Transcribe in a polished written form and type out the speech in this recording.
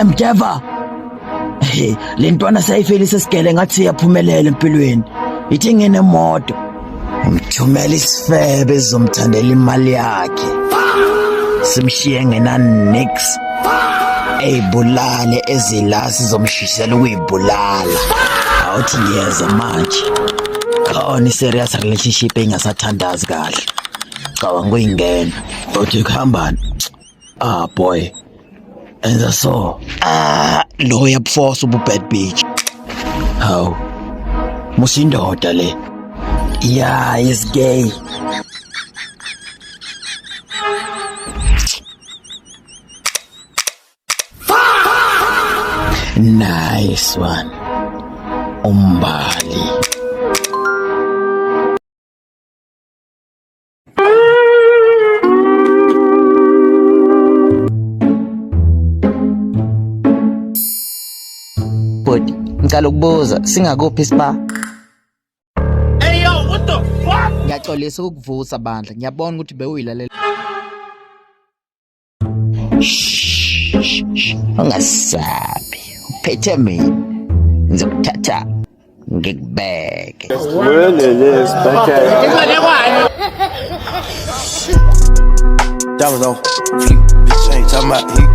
Mdeva, le ntwana sayifilisa isigele ngathi siyaphumelela empilweni. Ithi nginemoto. Umthumela isifebe ezomthandela imali yakhe. Simshiye ngena nix. Eyibulale ezilasi zomshisela ukuyibulala. Awuthi ngiyeza manje. Khona i-serious relationship engasathandazi kahle. Cabanga kuyingena. Uthi kuhambani? Boy. Enza so. Lo uyabuforce ubu-bad bitch. Hawu. Musindoda le. Yeah, he's gay. Nice one. Umbali. Bodi, ngicela ukubuza, singakuphi ispa? Hey yo, what the fuck? Ngiyaxolisa ukukuvusa bandla. Ngiyabona ukuthi bewuyilalela. Ungasabi. Uphethe mina. Ngizokuthatha ngikubeke. Diamonds on fleek, bitch ain't talking about heat.